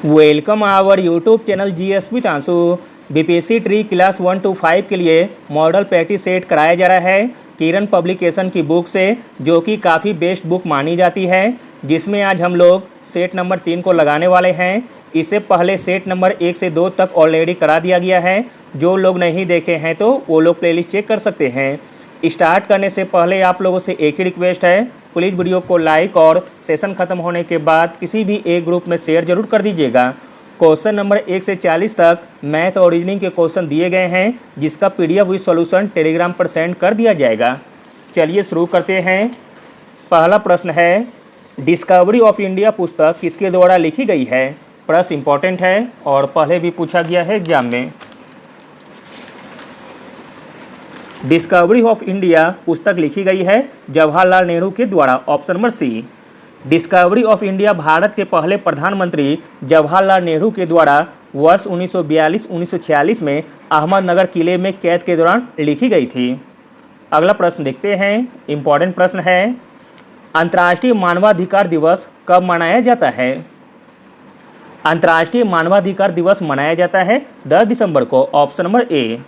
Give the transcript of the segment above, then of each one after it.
Welcome our YouTube channel GS with Anshu. BPSC TRE class 1 to 5 के लिए model practice set कराया जा रहा है किरण पब्लिकेशन की बुक से, जो कि काफ़ी बेस्ट बुक मानी जाती है, जिसमें आज हम लोग सेट नंबर 3 को लगाने वाले हैं। इससे पहले सेट नंबर 1 से 2 तक ऑलरेडी करा दिया गया है। जो लोग नहीं देखे हैं तो वो लोग प्लेलिस्ट चेक कर सकते हैं। स्टार्ट करने से पहले आप लोगों से एक ही रिक्वेस्ट है, प्लीज़ वीडियो को लाइक और सेशन ख़त्म होने के बाद किसी भी एक ग्रुप में शेयर जरूर कर दीजिएगा। क्वेश्चन नंबर 1 से 40 तक मैथ और रीजनिंग के क्वेश्चन दिए गए हैं, जिसका पीडीएफ विद सॉल्यूशन टेलीग्राम पर सेंड कर दिया जाएगा। चलिए शुरू करते हैं। पहला प्रश्न है, डिस्कवरी ऑफ इंडिया पुस्तक किसके द्वारा लिखी गई है? प्रश्न इंपॉर्टेंट है और पहले भी पूछा गया है एग्जाम में। डिस्कवरी ऑफ इंडिया पुस्तक लिखी गई है जवाहरलाल नेहरू के द्वारा। Option number C. Discovery of India Bharat के पहले प्रधानमंत्री जवाहरलाल नेहरू के द्वारा वर्ष 1942-1946 में अहमदनगर किले में कैद के दौरान लिखी गई थी। अगला प्रश्न देखते हैं, इम्पॉर्टेंट प्रश्न है, अंतर्राष्ट्रीय मानवाधिकार दिवस कब मनाया जाता है? अंतर्राष्ट्रीय मानवाधिकार दिवस मनाया जाता है 10 दिसंबर को। ऑप्शन नंबर ए।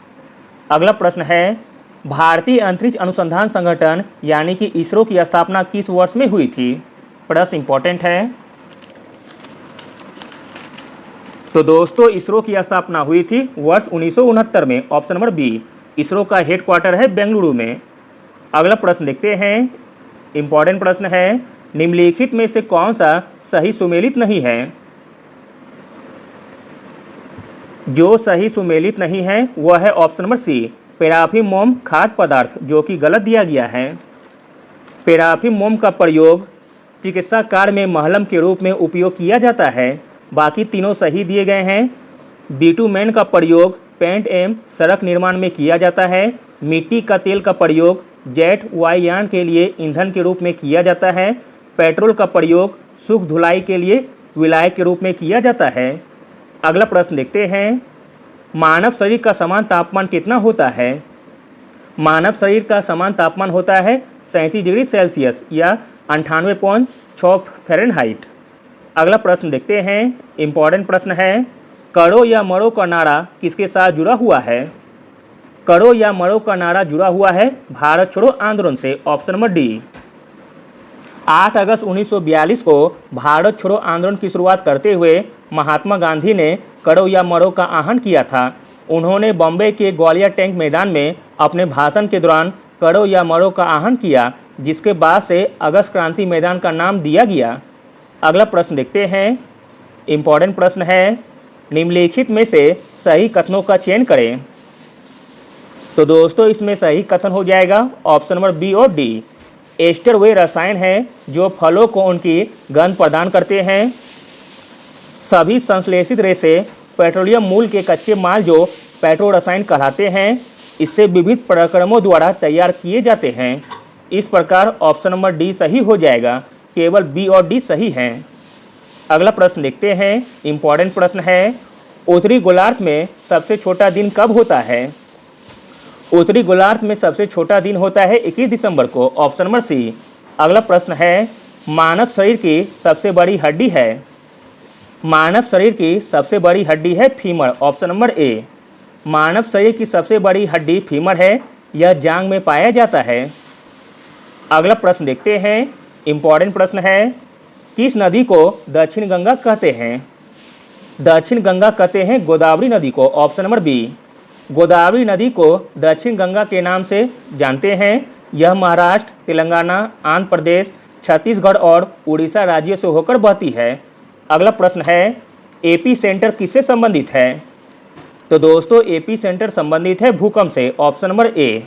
अगला प्रश्न है, भारतीय अंतरिक्ष अनुसंधान संगठन यानी कि इसरो की स्थापना किस वर्ष में हुई थी? प्रश्न इंपॉर्टेंट है। तो दोस्तों, इसरो की स्थापना हुई थी वर्ष 1969 में। Option number B. इसरो का हेडक्वार्टर है बेंगलुरु में। अगला प्रश्न देखते हैं, इंपॉर्टेंट प्रश्न है, निम्नलिखित में से कौन सा सही सुमेलित नहीं है? जो सही सुमेलित नहीं है वह है ऑप्शन नंबर सी, पैराफिन मोम खाद्य पदार्थ, जो कि गलत दिया गया है। पैराफिन मोम का प्रयोग चिकित्सा कार्य में महलम के रूप में उपयोग किया जाता है। बाकी तीनों सही दिए गए हैं। बिटुमेन का प्रयोग पेंट एवं सड़क निर्माण में किया जाता है। मिट्टी का तेल का प्रयोग जेट वायुयान के लिए ईंधन के रूप में किया जाता है। पेट्रोल का प्रयोग सुख धुलाई के लिए विलायक के रूप में किया जाता है। अगला प्रश्न देखते हैं, मानव शरीर का समान तापमान कितना होता है? मानव शरीर का समान तापमान होता है 37 डिग्री सेल्सियस या 98.6 फ़ारेनहाइट। अगला प्रश्न देखते हैं, इम्पॉर्टेंट प्रश्न है, करो या मरो का नारा किसके साथ जुड़ा हुआ है? करो या मरो का नारा जुड़ा हुआ है भारत छोड़ो आंदोलन से। Option number D. 8 अगस्त 1942 को भारत छोड़ो आंदोलन की शुरुआत करते हुए महात्मा गांधी ने करो या मरो का आह्वान किया था। उन्होंने बॉम्बे के ग्वालियर टैंक मैदान में अपने भाषण के दौरान करो या मरो का आह्वान किया, जिसके बाद से अगस्त क्रांति मैदान का नाम दिया गया। अगला प्रश्न देखते हैं, इम्पॉर्टेंट प्रश्न है, निम्नलिखित में से सही कथनों का चयन करें। तो दोस्तों, इसमें सही कथन हो जाएगा ऑप्शन नंबर बी और डी। एस्टर वे रसायन हैं जो फलों को उनकी गंध प्रदान करते हैं। सभी संश्लेषित रेशे पेट्रोलियम मूल के कच्चे माल जो पेट्रो रसायन कहलाते हैं, इससे विविध प्रक्रमों द्वारा तैयार किए जाते हैं। इस प्रकार ऑप्शन नंबर डी सही हो जाएगा, केवल बी और डी सही हैं। अगला प्रश्न देखते हैं, इम्पॉर्टेंट प्रश्न है, उत्तरी गोलार्ध में सबसे छोटा दिन कब होता है? उत्तरी गोलार्ध में सबसे छोटा दिन होता है 21 दिसंबर को। Option number C. अगला प्रश्न है, मानव शरीर की सबसे बड़ी हड्डी है? मानव शरीर की सबसे बड़ी हड्डी है फीमर। Option number A. मानव शरीर की सबसे बड़ी हड्डी फीमर है, यह जांघ में पाया जाता है। अगला प्रश्न देखते हैं, इम्पॉर्टेंट प्रश्न है, किस नदी को दक्षिण गंगा कहते हैं? दक्षिण गंगा कहते हैं गोदावरी नदी को। Option number B. गोदावरी नदी को दक्षिण गंगा के नाम से जानते हैं। यह महाराष्ट्र, तेलंगाना, आंध्र प्रदेश, छत्तीसगढ़ और उड़ीसा राज्यों से होकर बहती है। अगला प्रश्न है, एपी सेंटर किससे संबंधित है? तो दोस्तों, एपी सेंटर संबंधित है भूकंप से। ऑप्शन नंबर ए।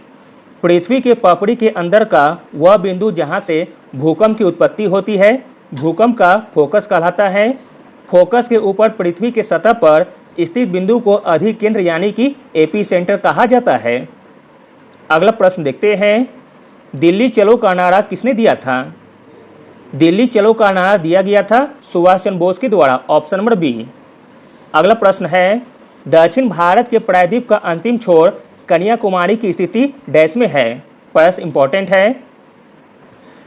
पृथ्वी के पपड़ी के अंदर का वह बिंदु जहां से भूकंप की उत्पत्ति होती है, भूकंप का फोकस कहलाता है। फोकस के ऊपर पृथ्वी के सतह पर स्थित बिंदु को अधिकेंद्र यानी कि एपी सेंटर कहा जाता है। अगला प्रश्न देखते हैं, दिल्ली चलो का नारा किसने दिया था? दिल्ली चलो का नारा दिया गया था सुभाष चंद्र बोस के द्वारा। Option number B. अगला प्रश्न है, दक्षिण भारत के प्रायद्वीप का अंतिम छोर कन्याकुमारी की स्थिति डैश में है? प्रश्न इंपॉर्टेंट है।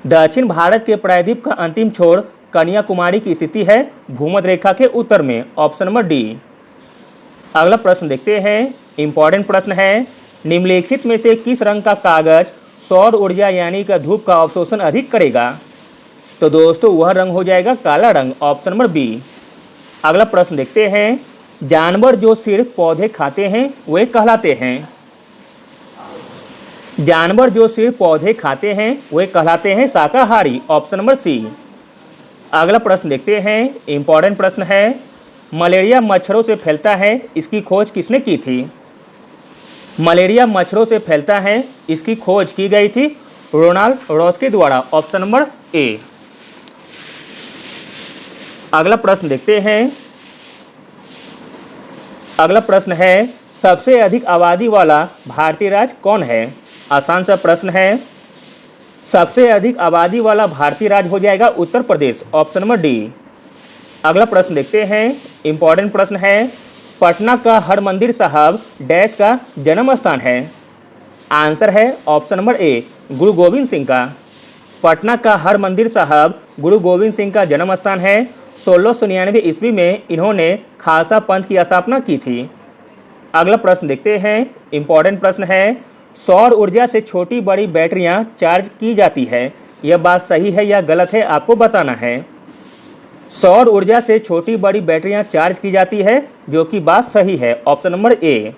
दक्षिण भारत के प्रायद्वीप का अंतिम छोर कन्याकुमारी की स्थिति है भूमध्य रेखा के उत्तर में, ऑप्शन नंबर डी। अगला प्रश्न देखते हैं, इंपॉर्टेंट प्रश्न है, निम्नलिखित में से किस रंग का कागज सौर ऊर्जा यानी कि धूप का अवशोषण अधिक करेगा? तो दोस्तों वह रंग हो जाएगा काला रंग, ऑप्शन नंबर बी। अगला प्रश्न देखते हैं, जानवर जो सिर्फ पौधे खाते हैं वे कहलाते हैं? जानवर जो सिर्फ पौधे खाते हैं वे कहलाते हैं शाकाहारी, ऑप्शन नंबर सी। अगला प्रश्न देखते हैं, इंपॉर्टेंट प्रश्न है, मलेरिया मच्छरों से फैलता है, इसकी खोज किसने की थी? मलेरिया मच्छरों से फैलता है, इसकी खोज की गई थी रोनाल्ड रॉसके द्वारा, ऑप्शन नंबर ए। अगला प्रश्न देखते हैं, अगला प्रश्न है, सबसे अधिक आबादी वाला भारतीय राज्य कौन है? आसान सा प्रश्न है, सबसे अधिक आबादी वाला भारतीय राज्य हो जाएगा Uttar Pradesh, option number D. अगला प्रश्न देखते हैं, इंपॉर्टेंट प्रश्न है, पटना का हरमंदिर साहब डैश का जन्म स्थान है? आंसर है ऑप्शन नंबर ए, गुरु गोविंद सिंह का। पटना का हरमंदिर साहब गुरु गोविंद सिंह का जन्म स्थान है। 1699 ईस्वी में इन्होंने खालसा पंथ की स्थापना की थी। अगला प्रश्न देखते हैं, इंपॉर्टेंट प्रश्न है, सौर ऊर्जा से छोटी बड़ी बैटरियां चार्ज की जाती है, यह बात सही है या गलत है आपको बताना है। सौर ऊर्जा से छोटी बड़ी बैटरियां चार्ज की जाती है, जो कि बात सही है, ऑप्शन नंबर ए।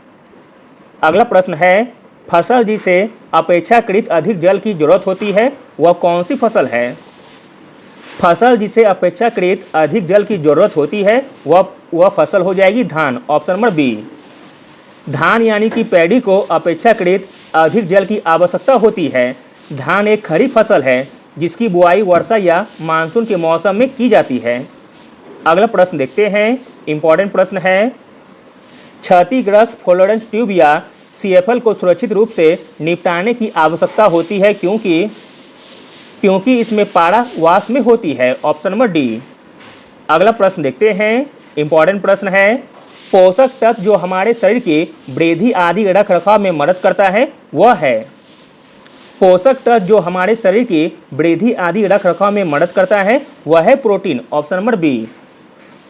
अगला प्रश्न है, फसल जिसे अपेक्षाकृत अधिक जल की जरूरत होती है वह कौन सी फसल है? फसल जिसे अपेक्षाकृत अधिक जल की जरूरत होती है वह फसल हो जाएगी धान, ऑप्शन नंबर बी। धान यानी कि पैडी को अपेक्षाकृत अधिक जल की आवश्यकता होती है। धान एक खरीफ फसल है जिसकी बुआई वर्षा या मानसून के मौसम में की जाती है। अगला प्रश्न देखते हैं, इंपॉर्टेंट प्रश्न है, क्षतिग्रस्त फ्लोरेंस ट्यूब या सीएफएल को सुरक्षित रूप से निपटाने की आवश्यकता होती है क्योंकि इसमें पारा वाष्प में होती है, ऑप्शन नंबर डी। अगला प्रश्न देखते हैं, इंपॉर्टेंट प्रश्न है, पोषक तत्व जो हमारे शरीर की वृद्धि आदि रख रखाव में मदद करता है वह है? पोषक तत्व जो हमारे शरीर की वृद्धि आदि रख रखाव में मदद करता है वह है protein, option number B.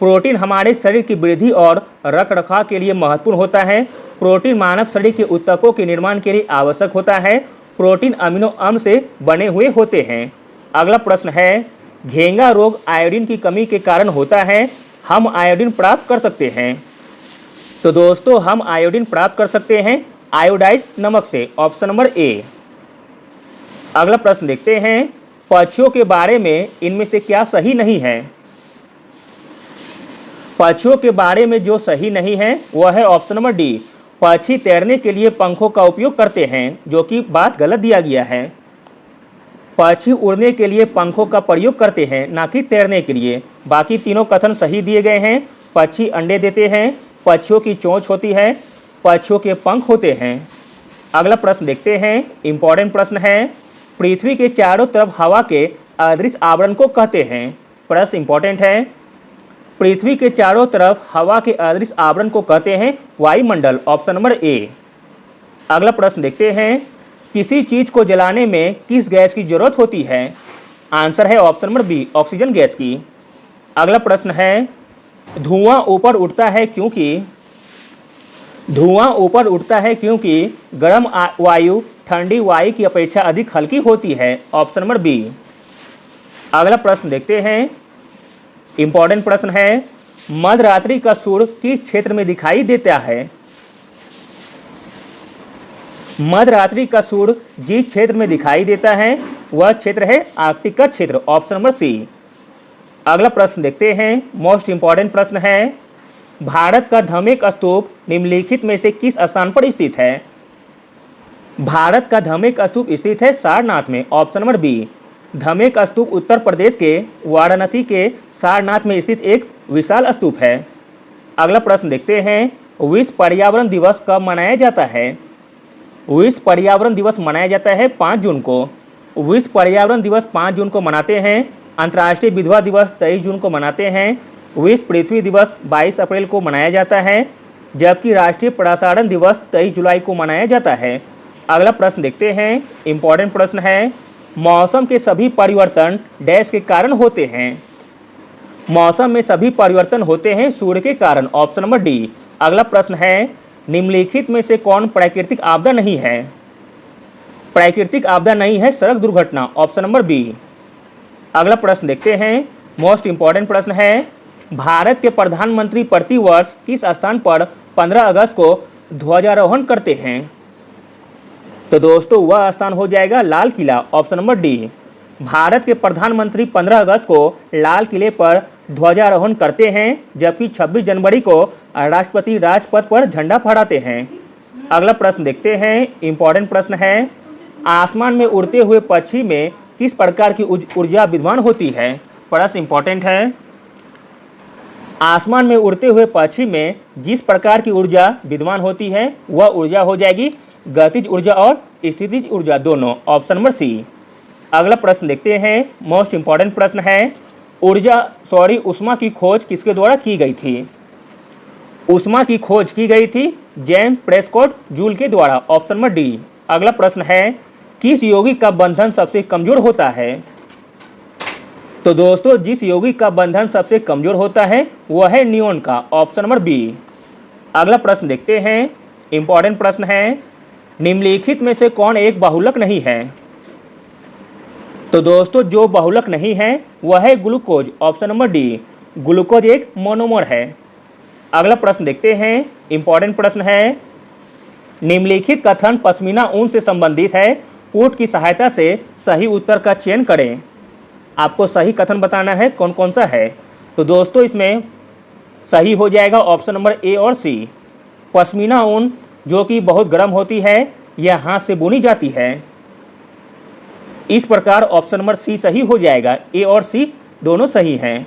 Protein हमारे शरीर की वृद्धि और रख रखाव के लिए महत्वपूर्ण होता है। प्रोटीन मानव शरीर के ऊतकों के निर्माण के लिए आवश्यक होता है। प्रोटीन अमीनो अम्ल से बने हुए होते हैं। अगला प्रश्न है, घेंगा रोग आयोडीन की कमी के कारण होता है, हम आयोडीन प्राप्त कर सकते हैं? तो दोस्तों हम आयोडीन प्राप्त कर सकते हैं आयोडाइज्ड नमक से, ऑप्शन नंबर ए। अगला प्रश्न देखते हैं, पक्षियों के बारे में इनमें से क्या सही नहीं है? पक्षियों के बारे में जो सही नहीं है वह है ऑप्शन नंबर डी, पक्षी तैरने के लिए पंखों का उपयोग करते हैं, जो कि बात गलत दिया गया है। पक्षी उड़ने के लिए पंखों का प्रयोग करते हैं, ना कि तैरने के लिए। बाकी तीनों कथन सही दिए गए हैं। पक्षी अंडे देते हैं, पक्षियों की चोंच होती है, पक्षियों के पंख होते हैं। अगला प्रश्न देखते हैं, इंपॉर्टेंट प्रश्न है, पृथ्वी के चारों तरफ हवा के अदृश्य आवरण को कहते हैं? प्रश्न इंपॉर्टेंट है, पृथ्वी के चारों तरफ हवा के अदृश्य आवरण को कहते हैं वायुमंडल, ऑप्शन नंबर ए। अगला प्रश्न देखते हैं, किसी चीज को जलाने में किस गैस की जरूरत होती है? आंसर है option number B, oxygen gas की। अगला प्रश्न है, धुआं ऊपर उठता है क्योंकि गर्म वायु ठंडी वायु की अपेक्षा अधिक हल्की होती है, ऑप्शन नंबर बी। अगला प्रश्न देखते हैं, इंपॉर्टेंट प्रश्न है, मध्यरात्रि का सूर्य किस क्षेत्र में दिखाई देता है? मध्यरात्रि का सूर्य जिस क्षेत्र में दिखाई देता है वह क्षेत्र है आर्कटिक का क्षेत्र, ऑप्शन नंबर सी। अगला प्रश्न देखते हैं, मोस्ट इंपॉर्टेंट प्रश्न है, भारत का धमेक स्तूप निम्नलिखित में से किस स्थान पर स्थित है? भारत का धमेक स्तूप स्थित है सारनाथ में, ऑप्शन नंबर बी। धमेक स्तूप उत्तर प्रदेश के वाराणसी के सारनाथ में स्थित एक विशाल स्तूप है। अगला प्रश्न देखते हैं, विश्व पर्यावरण दिवस कब मनाया जाता है? विश्व पर्यावरण दिवस मनाया जाता है 5 जून को। विश्व पर्यावरण दिवस 5 जून को मनाते हैं। अंतर्राष्ट्रीय विधवा दिवस 23 जून को मनाते हैं। विश्व पृथ्वी दिवस 22 अप्रैल को मनाया जाता है, जबकि राष्ट्रीय प्रसारण दिवस 23 जुलाई को मनाया जाता है। अगला प्रश्न देखते हैं, इंपॉर्टेंट प्रश्न है, मौसम के सभी परिवर्तन डैश के कारण होते हैं? मौसम में सभी परिवर्तन होते हैं सूर्य के कारण, ऑप्शन नंबर डी। अगला प्रश्न है, निम्नलिखित में से कौन प्राकृतिक आपदा नहीं है? प्राकृतिक आपदा नहीं है सड़क दुर्घटना, ऑप्शन नंबर बी। अगला प्रश्न देखते हैं, मोस्ट इंपॉर्टेंट प्रश्न है, भारत के प्रधानमंत्री प्रतिवर्ष किस स्थान पर 15 अगस्त को ध्वजारोहण करते हैं? तो दोस्तों वह स्थान हो जाएगा Lal Qila, option number D. Bharat के प्रधानमंत्री 15 अगस्त को लाल किले पर ध्वजारोहण करते हैं, जबकि 26 जनवरी को राष्ट्रपति राजपथ पर झंडा फहराते हैं। अगला प्रश्न देखते हैं, इंपॉर्टेंट प्रश्न है, आसमान में उड़ते हुए पक्षी में किस प्रकार की ऊर्जा विद्यमान होती है? प्रश्न इंपॉर्टेंट है, आसमान में उड़ते हुए पक्षी में जिस प्रकार की ऊर्जा विद्यमान होती है वह ऊर्जा हो जाएगी गतिज ऊर्जा और स्थितिज ऊर्जा दोनों, ऑप्शन नंबर सी। अगला प्रश्न देखते हैं, मोस्ट इंपॉर्टेंट प्रश्न है, ऊष्मा की खोज किसके द्वारा की गई थी? ऊष्मा की खोज की गई थी जेम्स प्रेस्कॉट जूल के द्वारा, ऑप्शन नंबर डी। अगला प्रश्न है, किस यौगिक का बंधन सबसे कमजोर होता है? तो दोस्तों जिस यौगिक का बंधन सबसे कमजोर होता है वह है नियोन का, ऑप्शन नंबर बी। अगला प्रश्न देखते हैं, इंपॉर्टेंट प्रश्न है, निम्नलिखित में से कौन एक बहुलक नहीं है? तो दोस्तों जो बहुलक नहीं है वह है glucose, option number D. Glucose एक मोनोमर है। अगला प्रश्न देखते हैं, इंपॉर्टेंट प्रश्न है, निम्नलिखित कथन पश्मीना ऊन से संबंधित है, पुट की सहायता से सही उत्तर का चयन करें। आपको सही कथन बताना है कौन कौन सा है। तो दोस्तों इसमें सही हो जाएगा ऑप्शन नंबर ए और सी। पश्मीना ऊन जो कि बहुत गर्म होती है, यह हाथ से बुनी जाती है। इस प्रकार ऑप्शन नंबर सी सही हो जाएगा, ए और सी दोनों सही हैं।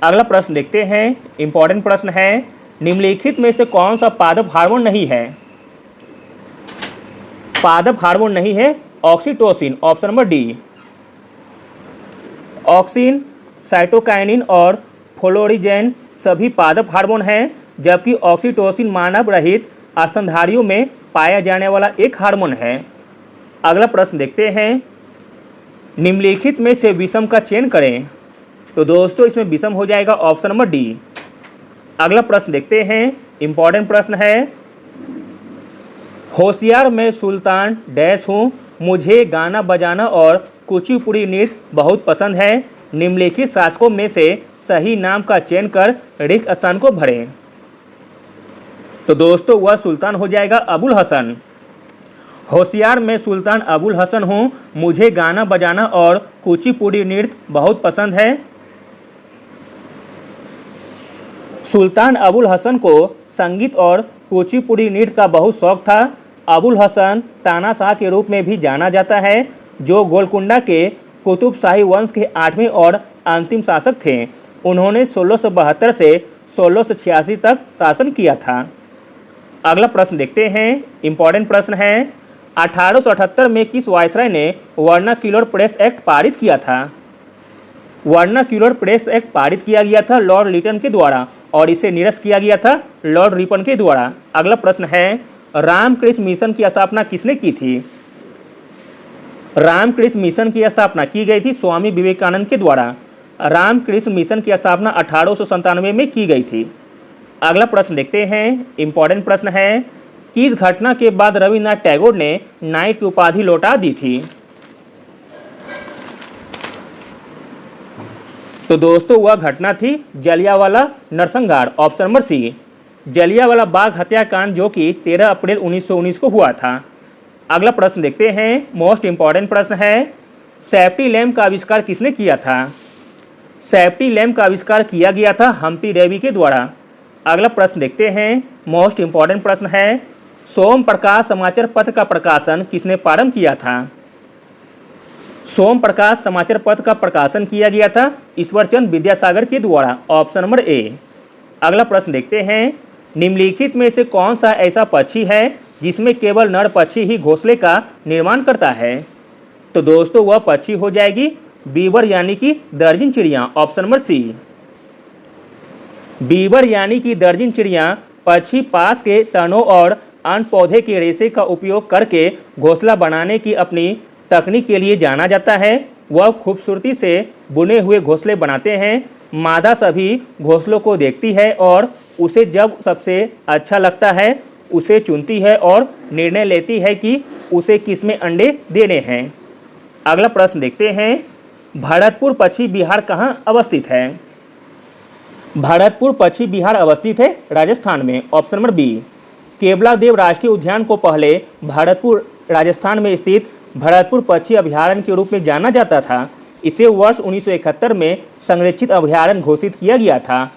अगला प्रश्न देखते हैं, इंपॉर्टेंट प्रश्न है, निम्नलिखित में से कौन सा पादप हार्मोन नहीं है? पादप हार्मोन नहीं है oxytocin, option number D. Auxin, cytokinin और फ्लोरिजेन सभी पादप हार्मोन हैं, जबकि ऑक्सीटोसिन मानव रहित स्तनधारियों में पाया जाने वाला एक हार्मोन है। अगला प्रश्न देखते हैं, निम्नलिखित में से विषम का चयन करें। तो दोस्तों इसमें विषम हो जाएगा ऑप्शन नंबर डी। अगला प्रश्न देखते हैं, इंपॉर्टेंट प्रश्न है, होशियार मैं सुल्तान डैश हूँ, मुझे गाना बजाना और कुचिपुड़ी नृत्य बहुत पसंद है, निम्नलिखित शासकों में से सही नाम का चयन कर रिक्त स्थान को भरें। तो दोस्तों वह सुल्तान हो जाएगा अबुल हसन। होशियार मैं सुल्तान अबुल हसन हूँ, मुझे गाना बजाना और कुचिपुड़ी नृत्य बहुत पसंद है। सुल्तान अबुल हसन को संगीत और कुचिपुड़ी नृत्य का बहुत शौक था। अबुल हसन तानाशाह के रूप में भी जाना जाता है, जो गोलकुंडा के कुतुब शाही वंश के 8वें और अंतिम शासक थे। उन्होंने 1672 से 1686 तक शासन किया था। अगला प्रश्न देखते हैं, इंपॉर्टेंट प्रश्न है, 1878 में किस वायसराय ने वर्नाक्यूलर प्रेस एक्ट पारित किया था? वर्नाक्यूलर प्रेस एक्ट पारित किया गया था लॉर्ड लिटन के द्वारा और इसे निरस्त किया गया था लॉर्ड रिपन के द्वारा। अगला प्रश्न है, रामकृष्ण मिशन की स्थापना किसने की थी? रामकृष्ण मिशन की स्थापना की गई थी स्वामी विवेकानंद के द्वारा। रामकृष्ण मिशन की स्थापना 1897 में की गई थी। अगला प्रश्न देखते हैं, इंपॉर्टेंट प्रश्न है, किस घटना के बाद रविन्द्रनाथ टैगोर ने नाइट की उपाधि लौटा दी थी? तो दोस्तों वह घटना थी जलियांवाला नरसंहार, ऑप्शन नंबर सी। जलियांवाला बाग हत्याकांड जो कि 13 अप्रैल 1919 को हुआ था। अगला प्रश्न देखते हैं, मोस्ट इंपॉर्टेंट प्रश्न है, सेफ्टी लैम्प का आविष्कार किसने किया था? सेफ्टी लैम्प का आविष्कार किया गया था हम्फ्री डेवी के द्वारा। अगला प्रश्न देखते हैं, मोस्ट इंपॉर्टेंट प्रश्न है, सोम प्रकाश समाचार पत्र का प्रकाशन किसने प्रारंभ किया था? सोम प्रकाश समाचार पत्र का प्रकाशन किया गया था ईश्वरचंद विद्यासागर के द्वारा, ऑप्शन नंबर ए। अगला प्रश्न देखते हैं, निम्नलिखित में से कौन सा ऐसा पक्षी है जिसमें केवल नर पक्षी ही घोंसले का निर्माण करता है? तो दोस्तों वह पक्षी हो जाएगी बीवर यानी कि दर्जन चिड़िया, ऑप्शन नंबर सी। बीवर यानी कि दर्जन चिड़िया पक्षी पास के तनों और अन्य पौधे के रेशे का उपयोग करके घोंसला बनाने की अपनी तकनीक के लिए जाना जाता है। वह खूबसूरती से बुने हुए घोंसले बनाते हैं मादा सभी घोंसलों को देखती है और उसे जब सबसे अच्छा लगता है उसे चुनती है और निर्णय लेती है कि उसे किसमें अंडे देने हैं। अगला प्रश्न देखते हैं, भरतपुर पश्चिम बिहार कहाँ अवस्थित है? भरतपुर पश्चिम बिहार अवस्थित है राजस्थान में। Option number B. केवलादेव राष्ट्रीय उद्यान को पहले भरतपुर राजस्थान में स्थित भरतपुर पक्षी अभयारण्य के रूप में जाना जाता था। इसे वर्ष 1971 में संरक्षित अभयारण्य घोषित किया गया था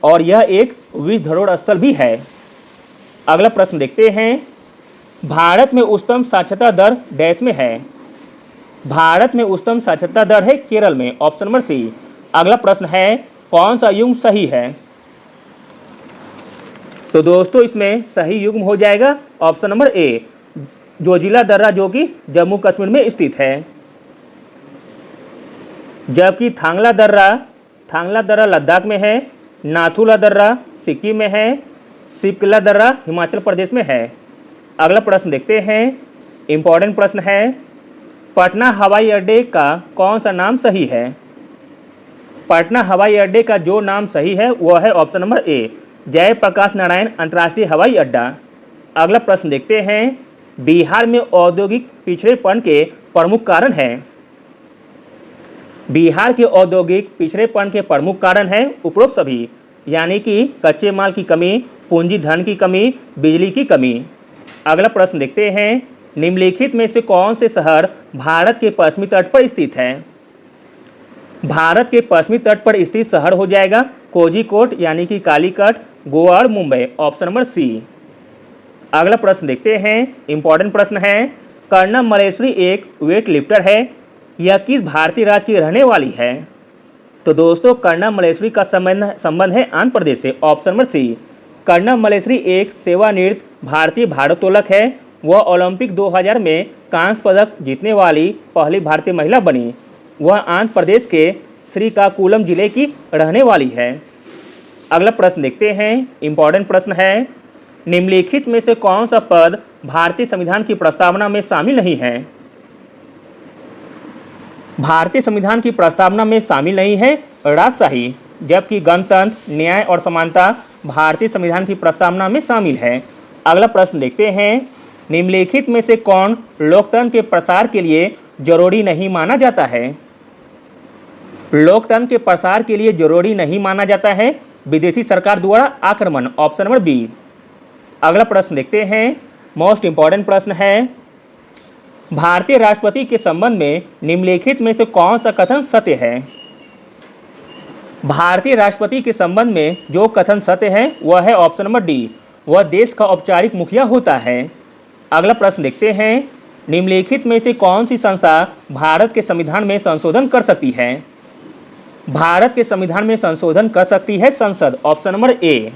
और यह एक विश्व धरोहर स्थल भी है। अगला प्रश्न देखते हैं, भारत में उच्चतम साक्षरता दर डैश में है? भारत में उच्चतम साक्षरता दर है केरल में। Option number C. अगला प्रश्न है, कौन सा युग्म सही है? तो दोस्तों इसमें सही युग्म हो जाएगा ऑप्शन नंबर ए, जोजिला दर्रा, जो कि जम्मू कश्मीर में स्थित है। जबकि थांगला दर्रा लद्दाख में है, नाथुला दर्रा सिक्किम में है, शिवकिला दर्रा हिमाचल प्रदेश में है। अगला प्रश्न देखते हैं, इंपॉर्टेंट प्रश्न है, पटना हवाई अड्डे का कौन सा नाम सही है? पटना हवाई अड्डे का जो नाम सही है वह है option number A, Jayaprakash Narayan अंतर्राष्ट्रीय हवाई अड्डा। अगला प्रश्न देखते हैं, बिहार में औद्योगिक पिछड़ेपन के प्रमुख कारण हैं? बिहार के औद्योगिक पिछड़ेपन के प्रमुख कारण हैं उपरोक्त सभी, यानी कि कच्चे माल की कमी, पूंजी धन की कमी, बिजली की कमी। अगला प्रश्न देखते हैं, निम्नलिखित में से कौन से शहर भारत के पश्चिमी तट पर स्थित है? भारत के पश्चिमी तट पर स्थित शहर हो जाएगा कोझिकोड, यानी कि कालीकट, गोवा और मुंबई। Option number C. अगला प्रश्न देखते हैं, इंपॉर्टेंट प्रश्न है, कर्णम मलेश्वरी एक वेट लिफ्टर है, यह किस भारतीय राज्य की रहने वाली है? तो दोस्तों कर्णम मलेश्वरी का संबंध है आंध्र प्रदेश से। Option number C. Karnam Malleswari एक सेवानिवृत्त भारतीय भारोत्तोलक है। वह ओलंपिक 2000 में कांस्य पदक जीतने वाली पहली भारतीय महिला बनी। वह आंध्र प्रदेश के श्रीकाकुलम जिले की रहने वाली है। अगला प्रश्न देखते हैं, इंपॉर्टेंट प्रश्न है, निम्नलिखित में से कौन सा पद भारतीय संविधान की प्रस्तावना में शामिल नहीं है? भारतीय संविधान की प्रस्तावना में शामिल नहीं है राजशाही, जबकि गणतंत्र, न्याय और समानता भारतीय संविधान की प्रस्तावना में शामिल है। अगला प्रश्न देखते हैं, निम्नलिखित में से कौन लोकतंत्र के प्रसार के लिए जरूरी नहीं माना जाता है? लोकतंत्र के प्रसार के लिए जरूरी नहीं माना जाता है विदेशी सरकार द्वारा आक्रमण। Option number B. अगला प्रश्न देखते हैं, मोस्ट इंपॉर्टेंट प्रश्न है, भारतीय राष्ट्रपति के संबंध में निम्नलिखित में से कौन सा कथन सत्य है? भारतीय राष्ट्रपति के संबंध में जो कथन सत्य है वह है ऑप्शन नंबर डी, वह देश का औपचारिक मुखिया होता है। अगला प्रश्न देखते हैं, निम्नलिखित में से कौन सी संस्था भारत के संविधान में संशोधन कर सकती है? भारत के संविधान में संशोधन कर सकती है संसद। ऑप्शन नंबर ए।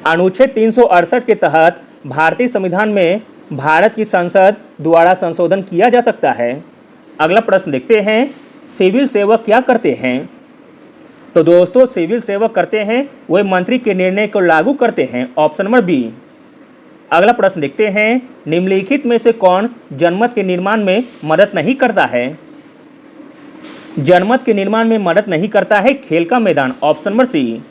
अनुच्छेद 368 के तहत भारतीय संविधान में भारत की संसद द्वारा संशोधन किया जा सकता है। अगला प्रश्न देखते हैं, सिविल सेवक क्या करते हैं? तो दोस्तों सिविल सेवक करते हैं वे मंत्री के निर्णय को लागू करते हैं। Option number B. अगला प्रश्न देखते हैं, निम्नलिखित में से कौन जनमत के निर्माण में मदद नहीं करता है? जनमत के निर्माण में मदद नहीं करता है खेल का मैदान। Option number C.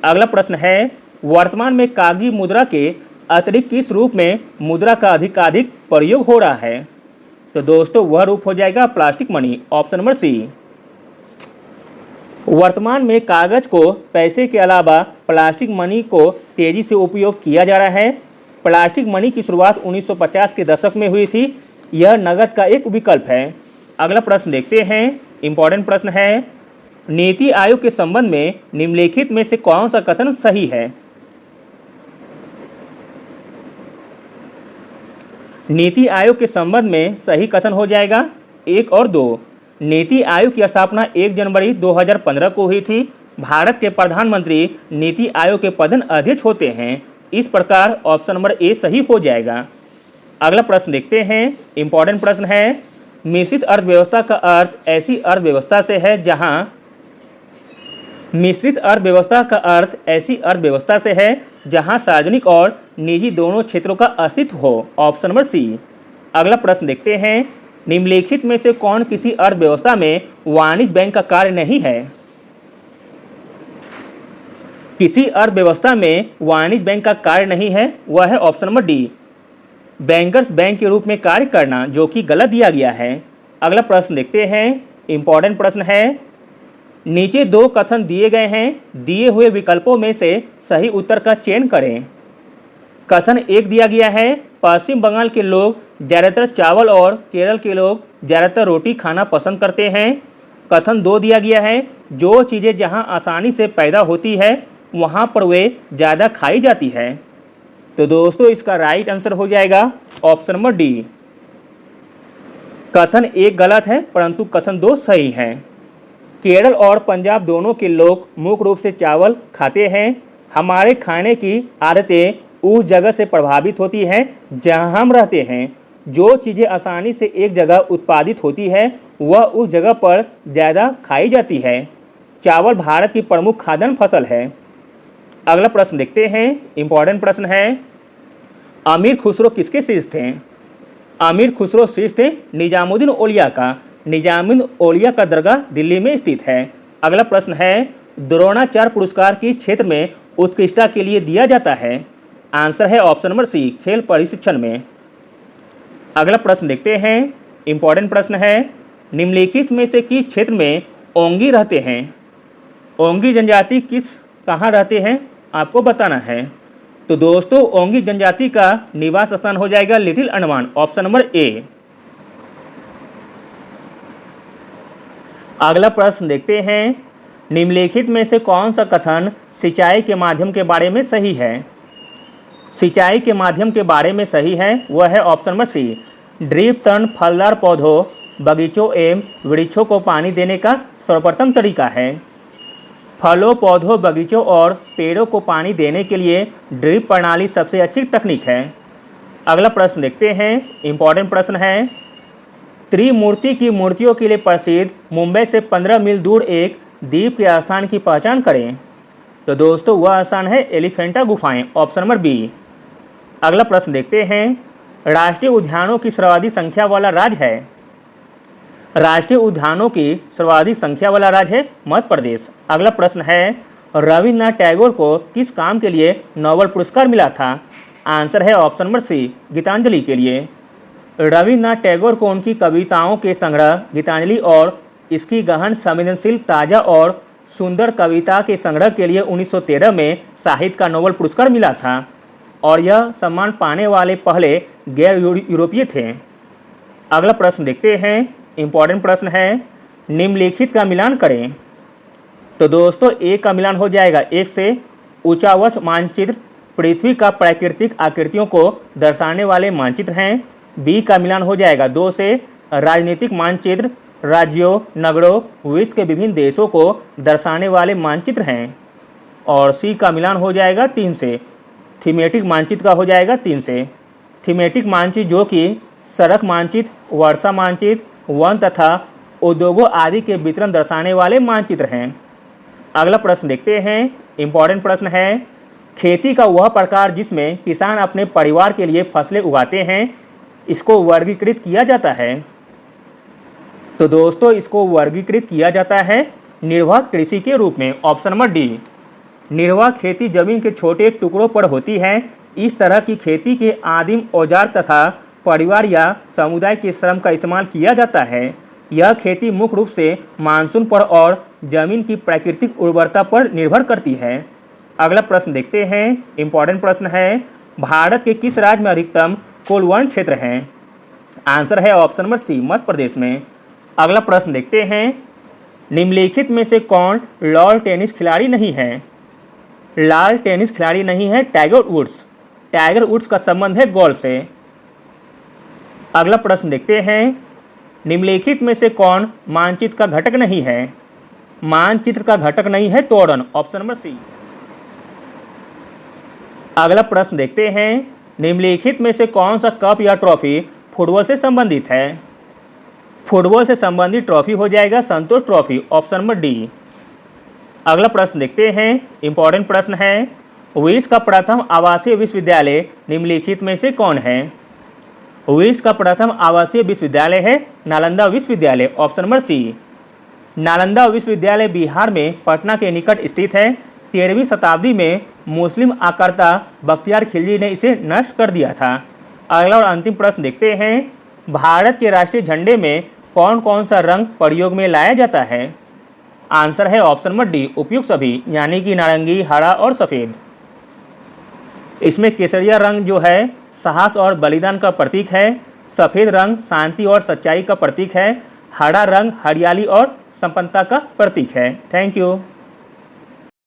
अगला प्रश्न है, वर्तमान में कागजी मुद्रा के अतिरिक्त किस रूप में मुद्रा का अधिकाधिक प्रयोग हो रहा है? तो दोस्तों वह रूप हो जाएगा plastic money. Option number C. वर्तमान में कागज को पैसे के अलावा प्लास्टिक मनी को तेजी से उपयोग किया जा रहा है। प्लास्टिक मनी की शुरुआत 1950 के दशक में हुई थी। यह नकद का एक विकल्प है। अगला प्रश्न देखते हैं, इंपॉर्टेंट प्रश्न है, नीति आयोग के संबंध में निम्नलिखित में से कौन सा कथन सही है? नीति आयोग के संबंध में सही कथन हो जाएगा 1 और 2। नीति आयोग की स्थापना 1 जनवरी 2015 को हुई थी। भारत के प्रधानमंत्री नीति आयोग के प्रधान अध्यक्ष होते हैं। इस प्रकार ऑप्शन नंबर ए सही हो जाएगा। अगला प्रश्न देखते हैं, इंपॉर्टेंट प्रश्न है, मिश्रित अर्थव्यवस्था का अर्थ ऐसी अर्थव्यवस्था से है जहां मिश्रित अर्थव्यवस्था का अर्थ ऐसी अर्थव्यवस्था से है जहां सार्वजनिक और निजी दोनों क्षेत्रों का अस्तित्व हो। Option number C. अगला प्रश्न देखते हैं, निम्नलिखित में से कौन किसी अर्थव्यवस्था में वाणिज्य बैंक का कार्य नहीं है? किसी अर्थव्यवस्था में वाणिज्य बैंक का कार्य नहीं है, वह है option number D, bankers bank के रूप में कार्य करना, जो कि गलत दिया गया है। अगला प्रश्न देखते हैं, इंपॉर्टेंट प्रश्न है। नीचे दो कथन दिए गए हैं, दिए हुए विकल्पों में से सही उत्तर का चयन करें। कथन एक दिया गया है, पश्चिम बंगाल के लोग ज़्यादातर चावल और केरल के लोग ज़्यादातर रोटी खाना पसंद करते हैं। कथन दो दिया गया है, जो चीज़ें जहां आसानी से पैदा होती है वहां पर वे ज़्यादा खाई जाती है। तो दोस्तों इसका राइट आंसर हो जाएगा ऑप्शन नंबर डी। कथन एक गलत है परंतु कथन दो सही है। केरल और पंजाब दोनों के लोग मुख्य रूप से चावल खाते हैं। हमारे खाने की आदतें उस जगह से प्रभावित होती हैं जहां हम रहते हैं। जो चीज़ें आसानी से एक जगह उत्पादित होती है वह उस जगह पर ज़्यादा खाई जाती है। चावल भारत की प्रमुख खाद्यान्न फसल है। अगला प्रश्न देखते हैं, इंपॉर्टेंट प्रश्न है। अमीर खुसरो किसके शिष्य थे? अमीर खुसरो शिष्य थे निजामुद्दीन औलिया का। निजामुद्दीन औलिया का दरगाह दिल्ली में स्थित है। अगला प्रश्न है, द्रोणाचार्य पुरस्कार किस क्षेत्र में उत्कृष्टता के लिए दिया जाता है? आंसर है ऑप्शन नंबर सी, खेल प्रशिक्षण में। अगला प्रश्न देखते हैं, इंपॉर्टेंट प्रश्न है। निम्नलिखित में से किस क्षेत्र में ओंगी रहते हैं? ओंगी जनजाति कहाँ रहते हैं आपको बताना है। तो दोस्तों ओंगी जनजाति का निवास स्थान हो जाएगा लिटिल अंडमान, ऑप्शन नंबर ए। अगला प्रश्न देखते हैं, निम्नलिखित में से कौन सा कथन सिंचाई के माध्यम के बारे में सही है? सिंचाई के माध्यम के बारे में सही है वह है ऑप्शन नंबर सी, ड्रिप तन फलदार पौधों, बगीचों एवं वृक्षों को पानी देने का सर्वप्रथम तरीका है। फलों, पौधों, बगीचों और पेड़ों को पानी देने के लिए ड्रिप प्रणाली सबसे अच्छी तकनीक है। अगला प्रश्न देखते हैं, इंपॉर्टेंट प्रश्न है। त्रिमूर्ति की मूर्तियों के लिए प्रसिद्ध मुंबई से 15 मील दूर एक द्वीप के स्थान की पहचान करें। तो दोस्तों वह स्थान है एलिफेंटा गुफाएं, ऑप्शन नंबर बी। अगला प्रश्न देखते हैं, राष्ट्रीय उद्यानों की सर्वाधिक संख्या वाला राज्य है? राष्ट्रीय उद्यानों की सर्वाधिक संख्या वाला राज्य है मध्य प्रदेश। अगला प्रश्न है, रविन्द्रनाथ टैगोर को किस काम के लिए नोबेल पुरस्कार मिला था? आंसर है ऑप्शन नंबर सी, गीतांजलि के लिए। रविन्द्रनाथ टैगोर को उनकी कविताओं के संग्रह गीतांजलि और इसकी गहन संवेदनशील, ताज़ा और सुंदर कविता के संग्रह के लिए 1913 में साहित्य का नोबेल पुरस्कार मिला था और यह सम्मान पाने वाले पहले गैर यूरोपीय थे। अगला प्रश्न देखते हैं, इंपॉर्टेंट प्रश्न है। निम्नलिखित का मिलान करें। तो दोस्तों एक का मिलान हो जाएगा, एक से ऊंचावच मानचित्र पृथ्वी का प्राकृतिक आकृतियों को दर्शाने वाले मानचित्र हैं। बी का मिलान हो जाएगा, दो से राजनीतिक मानचित्र राज्यों, नगरों, विश्व के विभिन्न देशों को दर्शाने वाले मानचित्र हैं। और सी का मिलान हो जाएगा, तीन से थीमेटिक मानचित्र का हो जाएगा, तीन से थीमेटिक मानचित्र जो कि सड़क मानचित्र, वर्षा मानचित्र, वन तथा उद्योगों आदि के वितरण दर्शाने वाले मानचित्र हैं। अगला प्रश्न देखते हैं, इंपॉर्टेंट प्रश्न है। खेती का वह प्रकार जिसमें किसान अपने परिवार के लिए फसलें उगाते हैं, इसको वर्गीकृत किया जाता है। तो दोस्तों इसको वर्गीकृत किया जाता है निर्वाह कृषि के रूप में, ऑप्शन नंबर डी। निर्वाह खेती जमीन के छोटे टुकड़ों पर होती है। इस तरह की खेती के आदिम औजार तथा परिवार या समुदाय के श्रम का इस्तेमाल किया जाता है। यह खेती मुख्य रूप से मानसून पर और जमीन की प्राकृतिक उर्वरता पर निर्भर करती है। अगला प्रश्न देखते हैं, इंपॉर्टेंट प्रश्न है। भारत के किस राज्य में अधिकतम कुल वन क्षेत्र हैं? आंसर है ऑप्शन नंबर सी, मध्य प्रदेश में। अगला प्रश्न देखते हैं, निम्नलिखित में से कौन लॉन टेनिस खिलाड़ी नहीं है? लाल टेनिस खिलाड़ी नहीं है टाइगर वुड्स। टाइगर वुड्स का संबंध है गोल्फ से। अगला प्रश्न देखते हैं, निम्नलिखित में से कौन मानचित्र का घटक नहीं है? मानचित्र का घटक नहीं है तोड़न, ऑप्शन नंबर सी। अगला प्रश्न देखते हैं, निम्नलिखित में से कौन सा कप या ट्रॉफी फुटबॉल से संबंधित है? फुटबॉल से संबंधित ट्रॉफी हो जाएगा संतोष ट्रॉफी, ऑप्शन नंबर डी। अगला प्रश्न देखते हैं, इंपॉर्टेंट प्रश्न है। विश्व का प्रथम आवासीय विश्वविद्यालय निम्नलिखित में से कौन है? विश्व का प्रथम आवासीय विश्वविद्यालय है नालंदा विश्वविद्यालय, ऑप्शन नंबर सी। नालंदा विश्वविद्यालय बिहार में पटना के निकट स्थित है। 13वीं शताब्दी में मुस्लिम आकर्ता बख्तियार खिलजी ने इसे नष्ट कर दिया था। अगला और अंतिम प्रश्न देखते हैं, भारत के राष्ट्रीय झंडे में कौन कौन सा रंग प्रयोग में लाया जाता है? आंसर है ऑप्शन नंबर डी, उपयुक्त सभी, यानी कि नारंगी, हरा और सफ़ेद। इसमें केसरिया रंग जो है साहस और बलिदान का प्रतीक है, सफ़ेद रंग शांति और सच्चाई का प्रतीक है, हरा रंग हरियाली और संपन्नता का प्रतीक है। Thank you.